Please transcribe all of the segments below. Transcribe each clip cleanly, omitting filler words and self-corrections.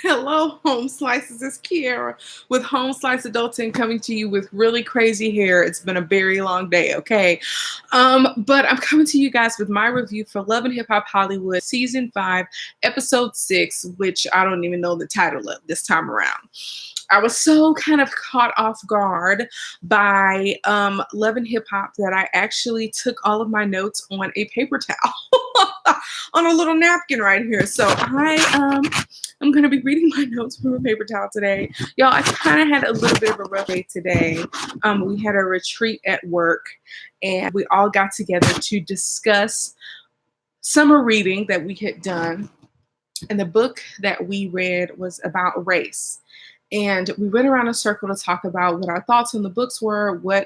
Hello, Home Slices. It's Kiara with Home Slice Adulting coming to you with really crazy hair. It's been a very long day, okay? But I'm coming to you guys with my review for Love and Hip Hop Hollywood Season 5, Episode 6, which I don't even know the title of this time around. I was so kind of caught off guard by Love and Hip Hop that I actually took all of my notes on a paper towel on a little napkin right here. So I'm going to be reading my notes from a paper towel today. Y'all, I kind of had a little bit of a rough day today. We had a retreat at work and we all got together to discuss summer reading that we had done. And the book that we read was about race. And we went around a circle to talk about what our thoughts on the books were, what,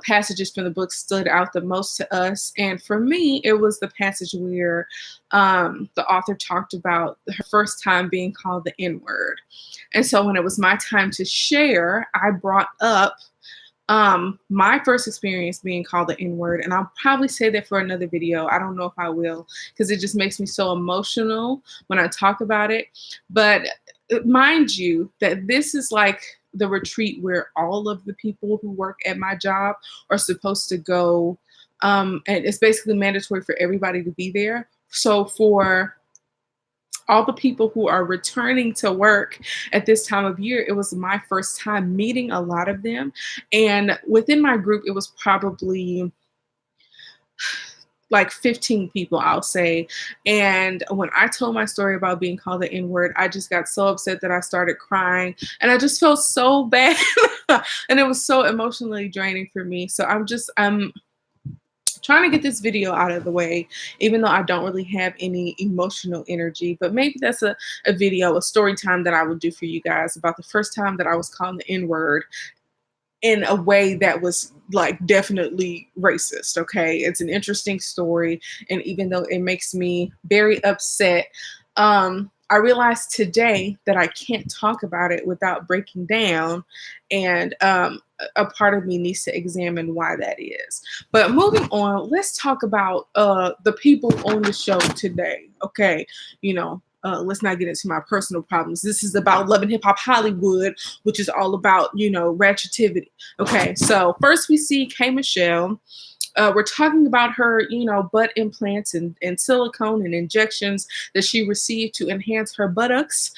passages from the book stood out the most to us. And for me, it was the passage where the author talked about her first time being called the N-word. And so when it was my time to share, I brought up my first experience being called the N-word, and I'll probably say that for another video. I don't know if I will, because it just makes me so emotional when I talk about it. But mind you that this is like the retreat where all of the people who work at my job are supposed to go, and it's basically mandatory for everybody to be there. So for all the people who are returning to work at this time of year, it was my first time meeting a lot of them. And within my group, it was probably like 15 people, I'll say. And when I told my story about being called the N-word, I just got so upset that I started crying. And I just felt so bad. And it was so emotionally draining for me. So I'm trying to get this video out of the way, even though I don't really have any emotional energy. But maybe that's a video, a story time that I will do for you guys about the first time that I was called the N-word in a way that was like definitely racist. Okay, it's an interesting story, and even though it makes me very upset, I realized today that I can't talk about it without breaking down, and a part of me needs to examine why that is. But moving on, let's talk about the people on the show today. Okay, let's not get into my personal problems. This is about Love and Hip Hop Hollywood, which is all about, ratchetivity. Okay, so first we see K Michelle. We're talking about her, butt implants and silicone and injections that she received to enhance her buttocks.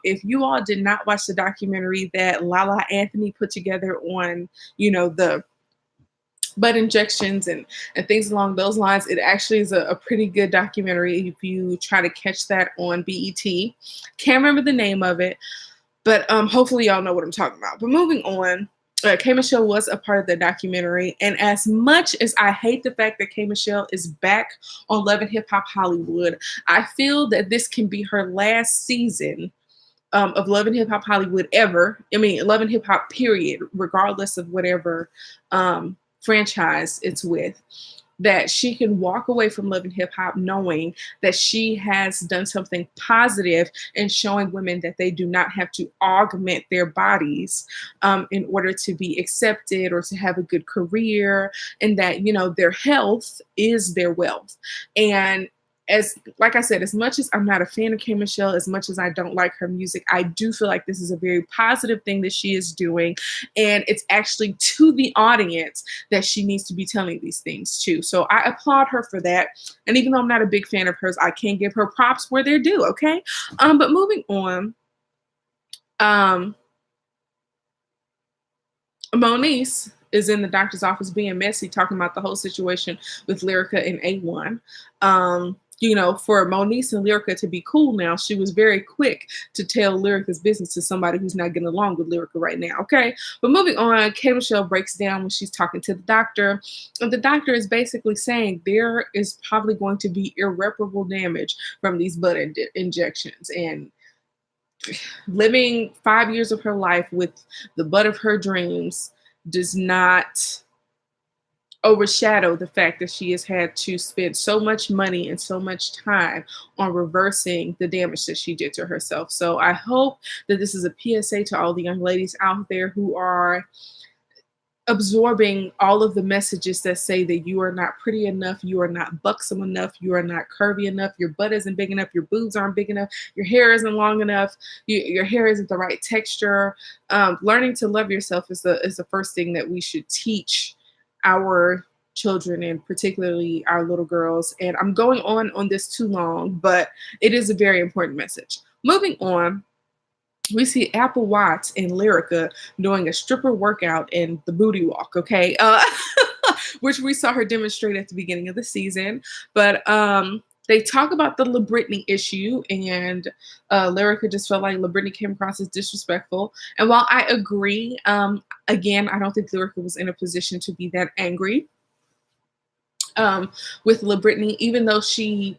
If you all did not watch the documentary that Lala Anthony put together on, the butt injections and things along those lines, it actually is a pretty good documentary if you try to catch that on BET. Can't remember the name of it, but hopefully y'all know what I'm talking about. But moving on, K Michelle was a part of the documentary, and as much as I hate the fact that K Michelle is back on Love and Hip Hop Hollywood, I feel that this can be her last season of Love and Hip Hop Hollywood ever. I mean, Love and Hip Hop period, regardless of whatever franchise it's with. That she can walk away from Love and Hip Hop knowing that she has done something positive in showing women that they do not have to augment their bodies in order to be accepted or to have a good career, and that, their health is their wealth. And like I said, as much as I'm not a fan of K Michelle, as much as I don't like her music, I do feel like this is a very positive thing that she is doing. And it's actually to the audience that she needs to be telling these things too. So I applaud her for that. And even though I'm not a big fan of hers, I can give her props where they're due, okay? But moving on, Moniece is in the doctor's office being messy, talking about the whole situation with Lyrica and A1. For Moniece and Lyrica to be cool now, she was very quick to tell Lyrica's business to somebody who's not getting along with Lyrica right now, okay? But moving on, K Michelle breaks down when she's talking to the doctor. And the doctor is basically saying there is probably going to be irreparable damage from these butt injections. And living 5 years of her life with the butt of her dreams does not overshadow the fact that she has had to spend so much money and so much time on reversing the damage that she did to herself. So I hope that this is a PSA to all the young ladies out there who are absorbing all of the messages that say that you are not pretty enough, you are not buxom enough, you are not curvy enough, your butt isn't big enough, your boobs aren't big enough, your hair isn't long enough, your hair isn't the right texture. Learning to love yourself is the first thing that we should teach our children, and particularly our little girls. And I'm going on this too long, but it is a very important message. Moving on, we see Apple Watts and Lyrica doing a stripper workout in the booty walk, okay? Which we saw her demonstrate at the beginning of the season. But they talk about the LaBritney issue, and Lyrica just felt like LaBritney came across as disrespectful. And while I agree, again, I don't think Lyrica was in a position to be that angry with LaBritney, even though she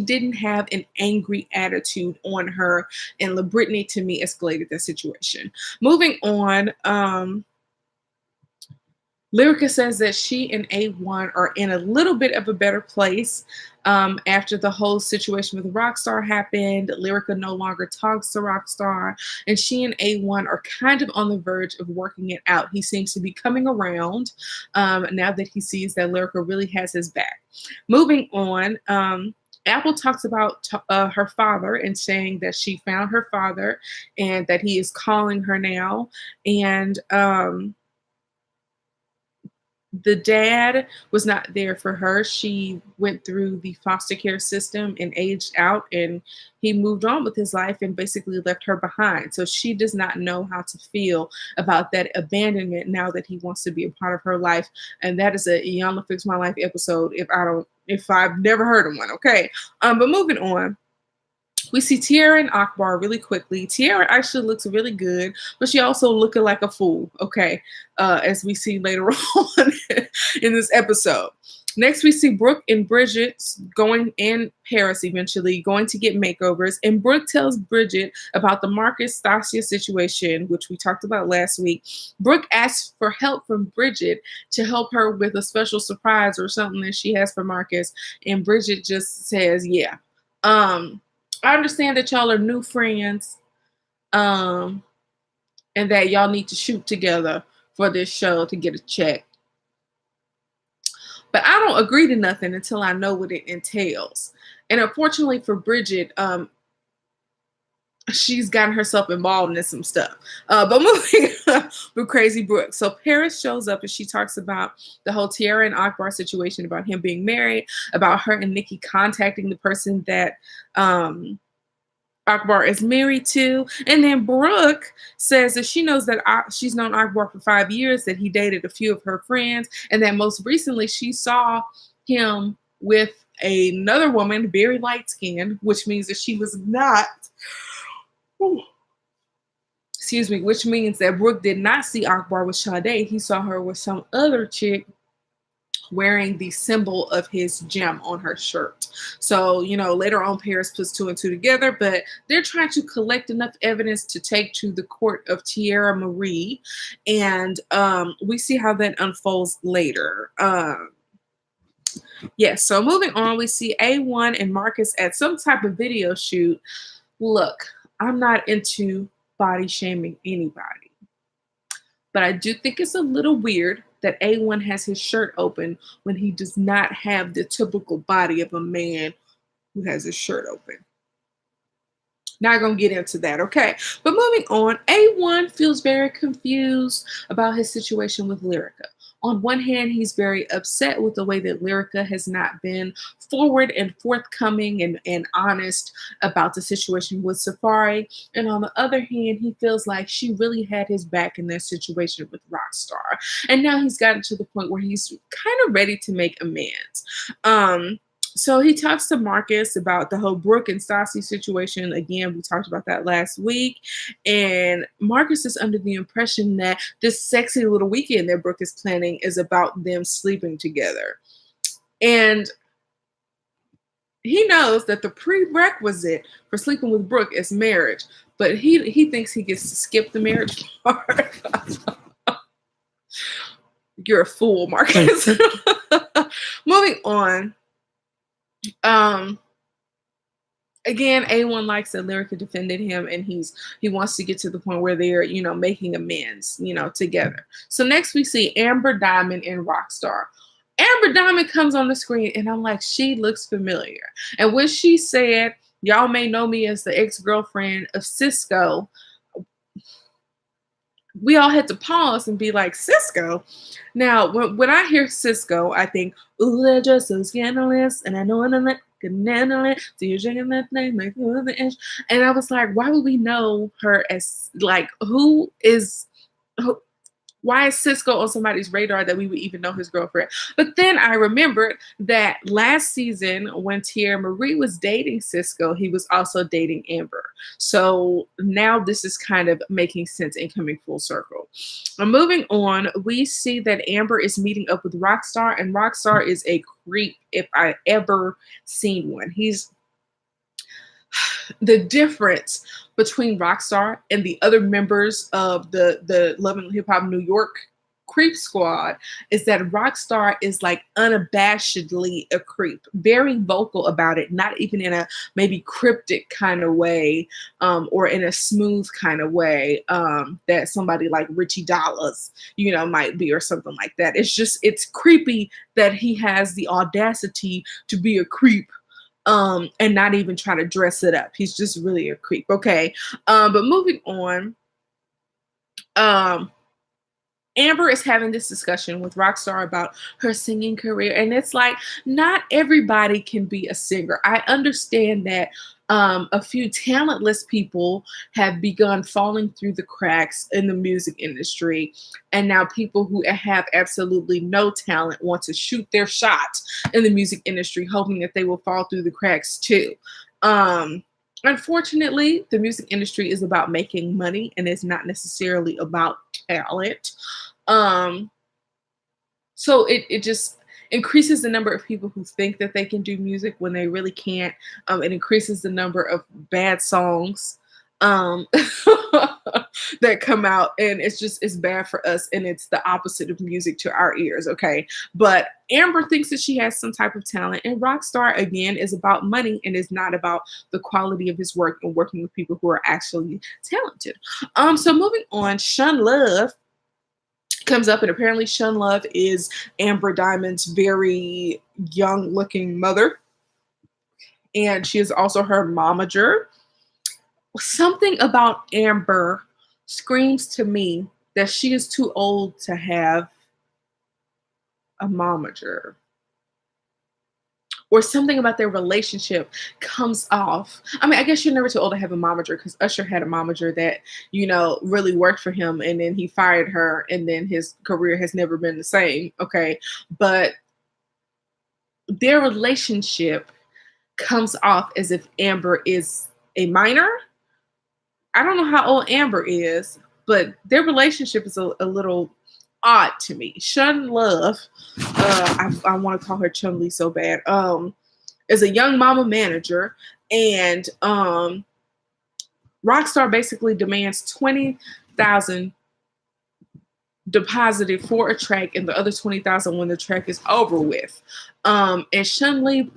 didn't have an angry attitude on her, and LaBritney to me escalated that situation. Moving on, Lyrica says that she and A1 are in a little bit of a better place after the whole situation with Rockstar happened. Lyrica no longer talks to Rockstar, and she and A1 are kind of on the verge of working it out. He seems to be coming around now that he sees that Lyrica really has his back. Moving on, Apple talks about her father and saying that she found her father and that he is calling her now. And the dad was not there for her. She went through the foster care system and aged out, and he moved on with his life and basically left her behind. So she does not know how to feel about that abandonment now that he wants to be a part of her life. And that is a Yama Fix My Life episode if I've never heard of one. Okay. But moving on. We see Tiara and Akbar really quickly. Tiara actually looks really good, but she also looking like a fool, okay, as we see later on in this episode. Next, we see Brooke and Bridget going in Paris eventually, going to get makeovers. And Brooke tells Bridget about the Marcus Stasia situation, which we talked about last week. Brooke asks for help from Bridget to help her with a special surprise or something that she has for Marcus. And Bridget just says, yeah. I understand that y'all are new friends, and that y'all need to shoot together for this show to get a check. But I don't agree to nothing until I know what it entails. And unfortunately for Bridget, she's gotten herself involved in some stuff. But moving with Crazy Brooke. So Paris shows up and she talks about the whole Tiara and Akbar situation, about him being married, about her and Nikki contacting the person that Akbar is married to. And then Brooke says that she knows that she's known Akbar for 5 years, that he dated a few of her friends, and that most recently she saw him with another woman, very light skinned, which means that she was not, which means that Brooke did not see Akbar with Sade. He saw her with some other chick wearing the symbol of his gem on her shirt. So, later on, Paris puts two and two together, but they're trying to collect enough evidence to take to the court of Tierra Marie. And we see how that unfolds later. Yes, so moving on, we see A1 and Marcus at some type of video shoot. Look, I'm not into body shaming anybody, but I do think it's a little weird that A1 has his shirt open when he does not have the typical body of a man who has his shirt open. Not gonna get into that, okay? But moving on, A1 feels very confused about his situation with Lyrica. On one hand, he's very upset with the way that Lyrica has not been forward and forthcoming and honest about the situation with Safari. And on the other hand, he feels like she really had his back in that situation with Rockstar. And now he's gotten to the point where he's kind of ready to make amends. So he talks to Marcus about the whole Brooke and Stassi situation. Again, we talked about that last week. And Marcus is under the impression that this sexy little weekend that Brooke is planning is about them sleeping together. And he knows that the prerequisite for sleeping with Brooke is marriage. But he thinks he gets to skip the marriage part. You're a fool, Marcus. Moving on. Again, A1 likes that Lyrica defended him, and he wants to get to the point where they're, making amends, together. So next we see Amber Diamond and Rockstar. Amber Diamond comes on the screen, and I'm like, she looks familiar. And when she said, "Y'all may know me as the ex-girlfriend of Cisco," we all had to pause and be like, Cisco. Now, when I hear Cisco, I think, ooh, they're just so scandalous, and I know I'm can handle it. So you're shaking that thing like the inch. And I was like, why would we know her as like who, why is Cisco on somebody's radar that we would even know his girlfriend? But then I remembered that last season when Tierra Marie was dating Cisco, he was also dating Amber. So now this is kind of making sense and coming full circle. Moving on, we see that Amber is meeting up with Rockstar, and Rockstar is a creep if I ever seen one. He's the difference between Rockstar and the other members of the Love and Hip Hop New York creep squad is that Rockstar is like unabashedly a creep, very vocal about it, not even in a maybe cryptic kind of way, or in a smooth kind of way, that somebody like Richie Dollars, might be, or something like that. It's creepy that he has the audacity to be a creep, and not even try to dress it up. He's just really a creep. Okay. But moving on, Amber is having this discussion with Rockstar about her singing career, and it's like not everybody can be a singer. I understand that a few talentless people have begun falling through the cracks in the music industry, and now people who have absolutely no talent want to shoot their shot in the music industry, hoping that they will fall through the cracks too. Unfortunately, the music industry is about making money, and it's not necessarily about talent. Um, so it just increases the number of people who think that they can do music when they really can't. It increases the number of bad songs um, that come out, and it's bad for us, and it's the opposite of music to our ears. Okay, but Amber thinks that she has some type of talent, and Rockstar again is about money and is not about the quality of his work and working with people who are actually talented. So moving on, Shun Love comes up, and apparently Shun Love is Amber Diamond's very young looking mother, and she is also her momager. Something about Amber screams to me that she is too old to have a momager, or something about their relationship comes off. I mean, I guess you're never too old to have a momager, because Usher had a momager that, really worked for him, and then he fired her, and then his career has never been the same. Okay. But their relationship comes off as if Amber is a minor. I don't know how old Amber is, but their relationship is a little odd to me. Shun Love, I want to call her Chun Li so bad, is a young mama manager, and Rockstar basically demands 20,000 deposited for a track, and the other 20,000 when the track is over with. And Shun Love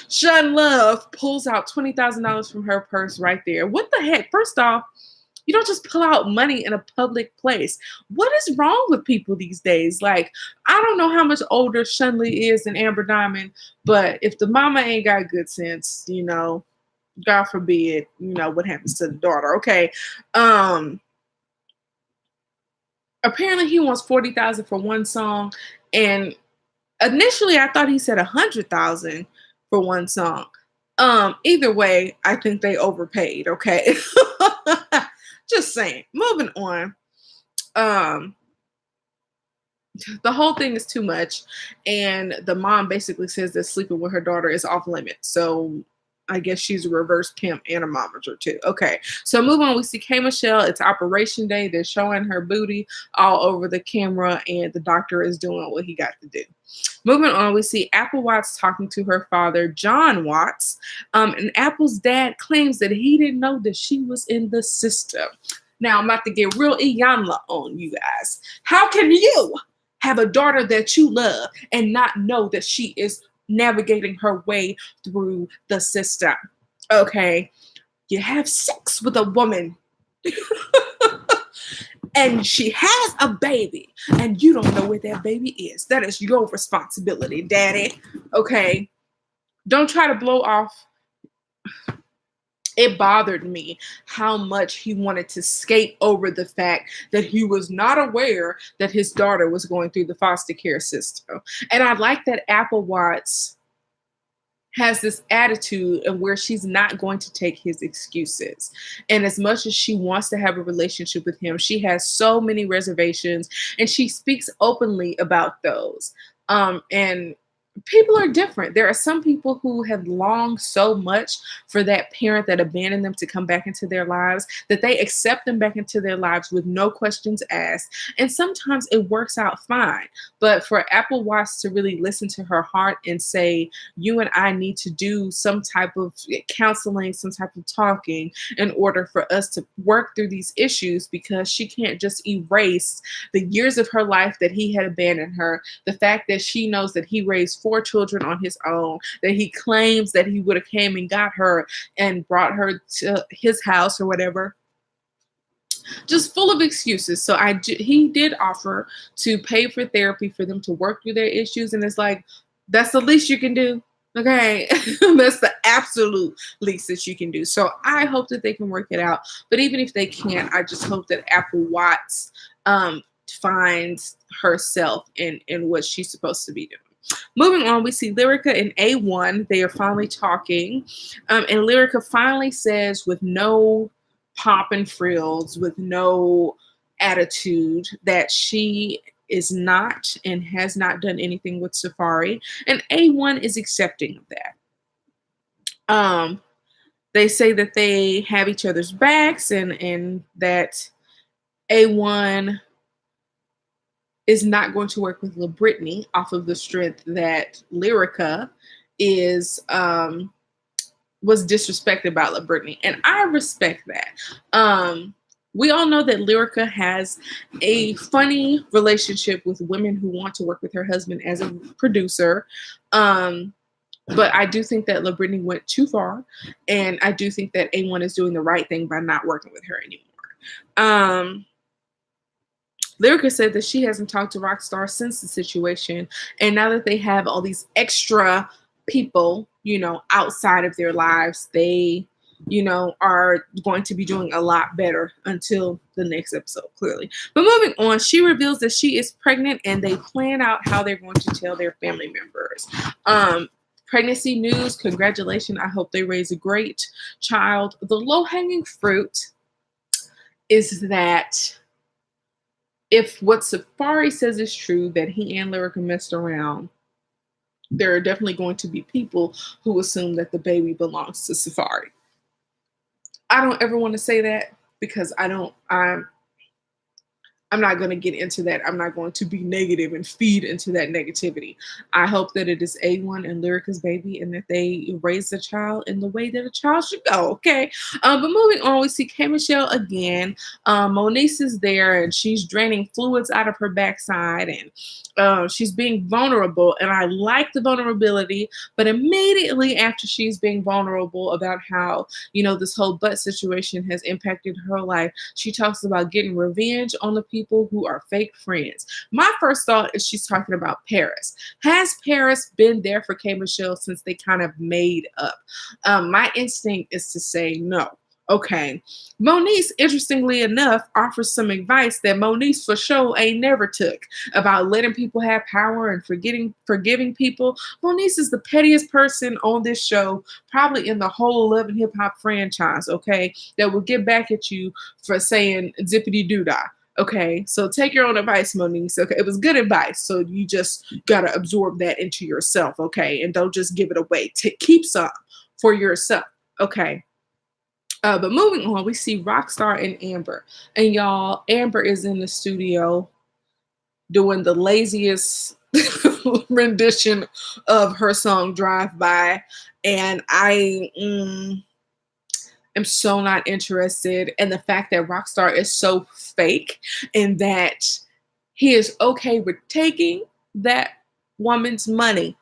Shun Love pulls out $20,000 from her purse right there. What the heck? First off, you don't just pull out money in a public place. What is wrong with people these days? Like, I don't know how much older Shun Li is than Amber Diamond, but if the mama ain't got good sense, God forbid, what happens to the daughter. Okay. Apparently he wants 40,000 for one song, and initially I thought he said 100,000 for one song. Either way, I think they overpaid. Okay. Just saying. Moving on. The whole thing is too much, and the mom basically says that sleeping with her daughter is off limits. So I guess she's a reverse pimp and a momager too. Okay, so move on. We see K Michelle. It's Operation Day. They're showing her booty all over the camera, and the doctor is doing what he got to do. Moving on, we see Apple Watts talking to her father, John Watts, and Apple's dad claims that he didn't know that she was in the system. Now I'm about to get real Iyanla on you guys. How can you have a daughter that you love and not know that she is navigating her way through the system. Okay. You have sex with a woman and she has a baby and you don't know where that baby is. That is your responsibility, daddy. Okay. Don't try to blow off. It bothered me how much he wanted to skate over the fact that he was not aware that his daughter was going through the foster care system. And I like that Apple Watts has this attitude of where she's not going to take his excuses. And as much as she wants to have a relationship with him, she has so many reservations and she speaks openly about those. And people are different. There are some people who have longed so much for that parent that abandoned them to come back into their lives that they accept them back into their lives with no questions asked. And sometimes it works out fine. But for Apple Watts to really listen to her heart and say, you and I need to do some type of counseling, some type of talking in order for us to work through these issues, because she can't just erase the years of her life that he had abandoned her, the fact that she knows that he raised 4 children on his own, that he claims that he would have came and got her and brought her to his house or whatever. Just full of excuses. So he did offer to pay for therapy for them to work through their issues, and it's like, that's the least you can do. Okay. That's the absolute least that you can do. So I hope that they can work it out. But even if they can't, I just hope that Apple Watts finds herself in what she's supposed to be doing. Moving on, we see Lyrica and A1. They are finally talking. And Lyrica finally says, with no pomp and frills, with no attitude, that she is not and has not done anything with Safari. And A1 is accepting of that. They say that they have each other's backs and that A1 is not going to work with LaBrittany off of the strength that Lyrica is was disrespected by LaBrittany. And I respect that. We all know that Lyrica has a funny relationship with women who want to work with her husband as a producer. But I do think that LaBrittany went too far. And I do think that A1 is doing the right thing by not working with her anymore. Lyrica said that she hasn't talked to Rockstar since the situation. And now that they have all these extra people, outside of their lives, they, are going to be doing a lot better until the next episode, clearly. But moving on, she reveals that she is pregnant and they plan out how they're going to tell their family members. Pregnancy news, congratulations. I hope they raise a great child. The low-hanging fruit is that if what Safari says is true, that he and Lyrica messed around, there are definitely going to be people who assume that the baby belongs to Safari. I don't ever want to say that because I'm not going to get into that. I'm not going to be negative and feed into that negativity. I hope that it is A1 and Lyrica's baby and that they raise the child in the way that a child should go, okay? But moving on, we see K. Michelle again. Moniece is there and she's draining fluids out of her backside and she's being vulnerable. And I like the vulnerability, but immediately after she's being vulnerable about how, this whole butt situation has impacted her life, she talks about getting revenge on the people who are fake friends. My first thought is she's talking about Paris. Has Paris been there for K. Michelle since they kind of made up? My instinct is to say no. Okay. Moniece, interestingly enough, offers some advice that Moniece for sure ain't never took about letting people have power and forgiving people. Moniece is the pettiest person on this show, probably in the whole Love and Hip Hop franchise, okay, that will get back at you for saying zippity doo dah. Okay, so take your own advice, Moniece. Okay, it was good advice, so you just gotta absorb that into yourself, okay, and don't just give it away. Keep some for yourself, okay. But moving on, we see Rockstar and Amber. And y'all, Amber is in the studio doing the laziest rendition of her song Drive By. And I am so not interested in the fact that Rockstar is so fake and that He is okay with taking that woman's money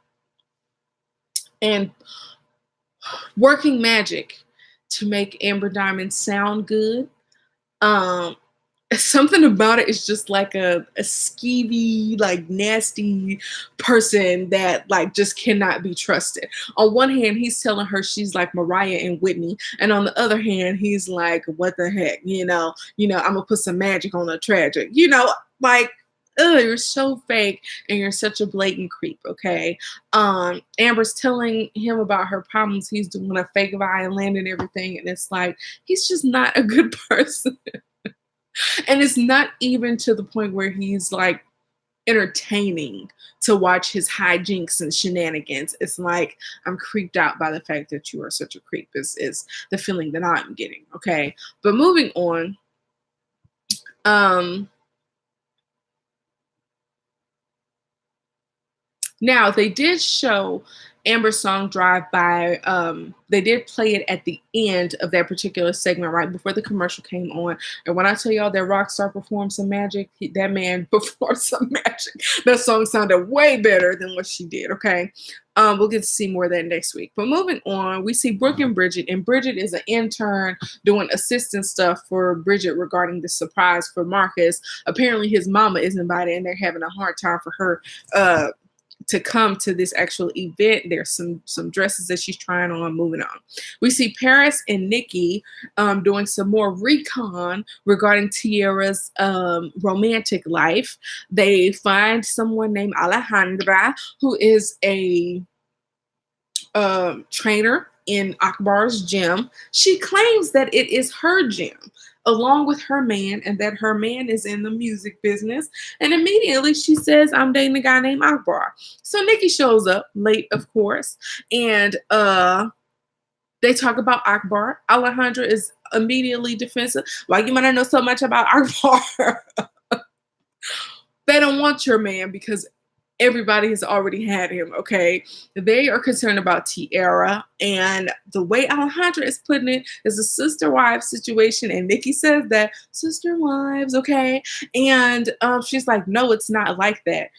and working magic to make Amber Diamond sound good. Um, Something about it is just like a skeevy, like nasty person that like just cannot be trusted. On one hand, he's telling her she's like Mariah and Whitney, and on the other hand, he's like, "What the heck, I'm gonna put some magic on a tragic, like." Oh, you're so fake and you're such a blatant creep, okay? Amber's telling him about her problems. He's doing a fake violin and everything, and it's like he's just not a good person. And it's not even to the point where he's like entertaining to watch his hijinks and shenanigans. It's like I'm creeped out by the fact that you are such a creep is the feeling that I'm getting. Okay. But moving on. Um Now they did show Amber's song Drive By. They did play it at the end of that particular segment, right before the commercial came on. And when I tell y'all that Rockstar performed some magic, that man performed some magic. That song sounded way better than what she did, okay? We'll get to see more of that next week. But moving on, we see Brooke and Bridget. And Bridget is an intern doing assistant stuff for Bridget regarding the surprise for Marcus. Apparently his mama is invited and they're having a hard time for her to come to this actual event. There's some dresses that she's trying on. Moving on, we see Paris and Nikki doing some more recon regarding Tiara's romantic life. They find someone named Alejandra, who is a trainer in Akbar's gym. She claims that it is her gym along with her man and that her man is in the music business. And immediately she says, I'm dating a guy named Akbar. So Nikki shows up late, of course, and they talk about Akbar. Alejandra is immediately defensive. Why you want to know so much about Akbar? They don't want your man because everybody has already had him, okay? They are concerned about Tiara, and the way Alejandra is putting it is a sister-wives situation, and Nikki says that sister-wives, okay? And she's like, no, it's not like that.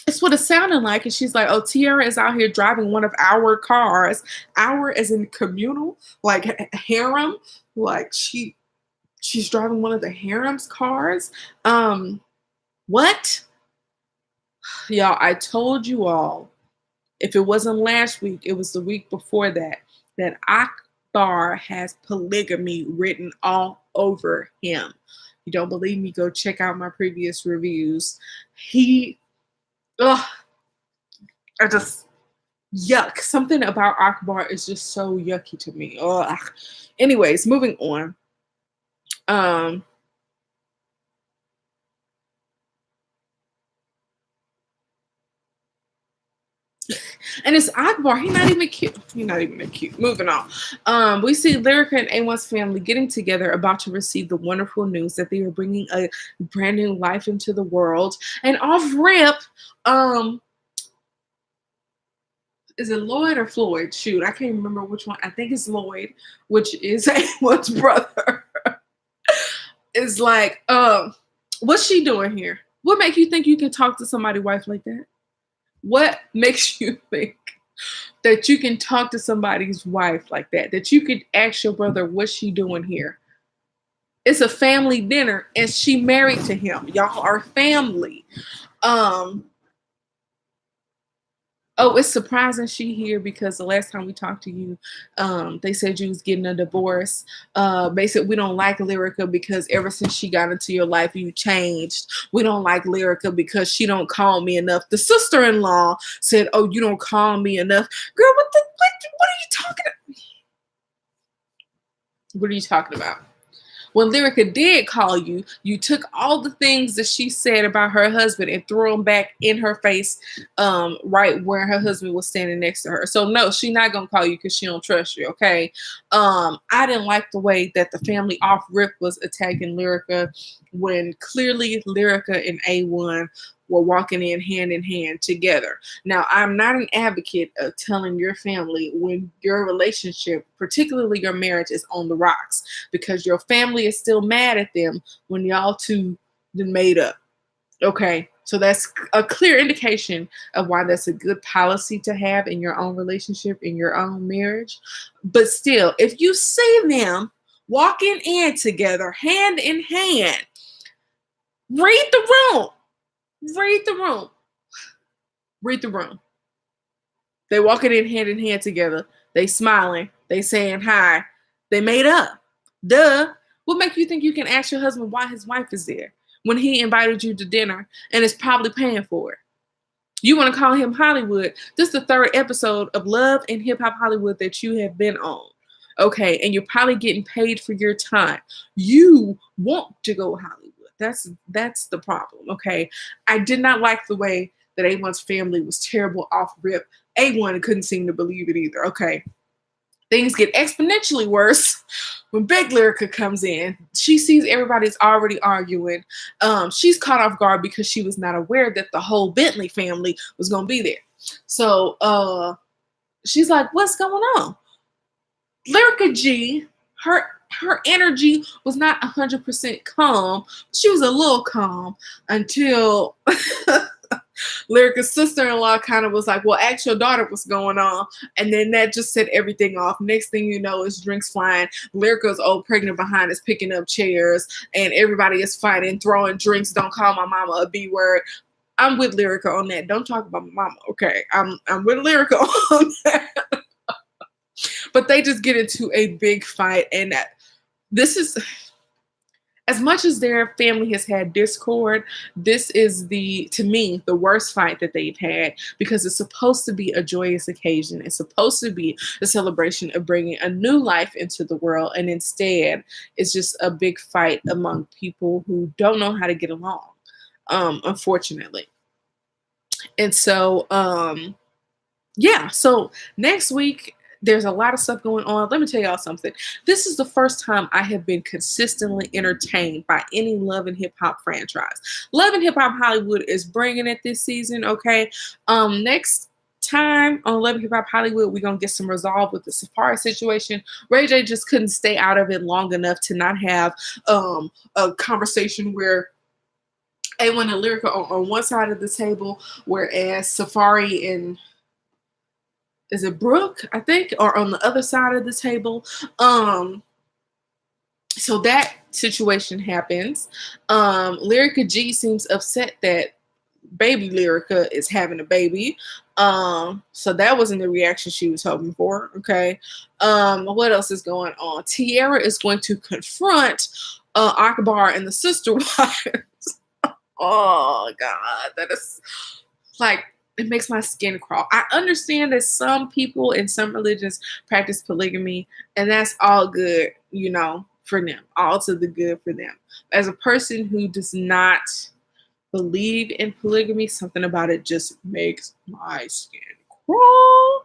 It's what it sounded like, and she's like, oh, Tiara is out here driving one of our cars. Our as in communal, like harem, like she's driving one of the harem's cars. What? Y'all, I told you all, if it wasn't last week, it was the week before that, that Akbar has polygamy written all over him. You don't believe me? Go check out my previous reviews. I just, yuck. Something about Akbar is just so yucky to me. Ugh. Anyways, moving on. And it's Akbar. He's not even cute. He's not even that cute. Moving on. We see Lyrica and A1's family getting together, about to receive the wonderful news that they are bringing a brand new life into the world. And off rip, is it Lloyd or Floyd? Shoot, I can't remember which one. I think it's Lloyd, which is A1's brother. Is like, what's she doing here? What make you think you can talk to somebody's wife like that? What makes you think that you can talk to somebody's wife like that? That you could ask your brother, what's she doing here? It's a family dinner and she married to him. Y'all are family. Oh, it's surprising she here because the last time we talked to you, they said you was getting a divorce. Basically, we don't like Lyrica because ever since she got into your life, you changed. We don't like Lyrica because she don't call me enough. The sister-in-law said, "Oh, you don't call me enough, girl. What are you talking about? What are you talking about?" When Lyrica did call you, you took all the things that she said about her husband and threw them back in her face, right where her husband was standing next to her. So no, she's not gonna call you because she don't trust you. Okay. I didn't like the way that the family off rip was attacking Lyrica when clearly Lyrica and A1 were walking in hand together. Now, I'm not an advocate of telling your family when your relationship, particularly your marriage, is on the rocks, because your family is still mad at them when y'all two than made up. Okay, so that's a clear indication of why that's a good policy to have in your own relationship, in your own marriage. But still, if you see them walking in together, hand in hand, read the room. Read the room. Read the room. They walking in hand together. They smiling. They saying hi. They made up. Duh. What make you think you can ask your husband why his wife is there when he invited you to dinner and is probably paying for it? You want to call him Hollywood. This is the third episode of Love and Hip Hop Hollywood that you have been on. Okay, and you're probably getting paid for your time. You want to go Hollywood. That's the problem. Okay. I did not like the way that A1's family was terrible off rip. A1 couldn't seem to believe it either. Okay. Things get exponentially worse when Big Lyrica comes in. She sees everybody's already arguing. She's caught off guard because she was not aware that the whole Bentley family was going to be there. So she's like, what's going on? Lyrica G, her energy was not 100% calm. She was a little calm until Lyrica's sister-in-law kind of was like, well, ask your daughter what's going on. And then that just set everything off. Next thing you know is drinks flying. Lyrica's old pregnant behind is picking up chairs and everybody is fighting, throwing drinks. Don't call my mama a B word. I'm with Lyrica on that. Don't talk about my mama. Okay. I'm with Lyrica on that. But they just get into a big fight. And this is, as much as their family has had discord, this is to me, the worst fight that they've had, because it's supposed to be a joyous occasion. It's supposed to be a celebration of bringing a new life into the world. And instead, it's just a big fight among people who don't know how to get along, unfortunately. And so, yeah, so next week, there's a lot of stuff going on. Let me tell y'all something. This is the first time I have been consistently entertained by any Love and Hip Hop franchise. Love and Hip Hop Hollywood is bringing it this season, okay? Next time on Love and Hip Hop Hollywood, we're going to get some resolve with the Safari situation. Ray J just couldn't stay out of it long enough to not have a conversation where A1 and Lyrica are on one side of the table, whereas Safari and is it Brooke, I think, or on the other side of the table. So that situation happens. Lyrica G seems upset that baby Lyrica is having a baby. So that wasn't the reaction she was hoping for. Okay. What else is going on? Tiara is going to confront Akbar and the sister wives. Oh God, that is like, it makes my skin crawl. I understand that some people in some religions practice polygamy, and that's all good, for them, all to the good for them. As a person who does not believe in polygamy, something about it just makes my skin crawl.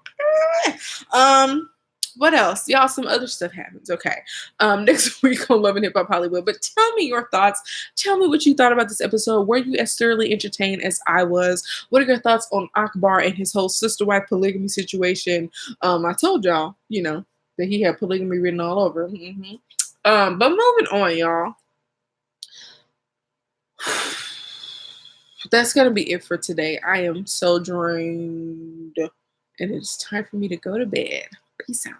What else? Y'all, some other stuff happens. Okay. Next week on Love and Hip Hop Hollywood. But tell me your thoughts. Tell me what you thought about this episode. Were you as thoroughly entertained as I was? What are your thoughts on Akbar and his whole sister wife polygamy situation? I told y'all, that he had polygamy written all over. Mm-hmm. But moving on, y'all. That's gonna be it for today. I am so drained, and it's time for me to go to bed. Peace out.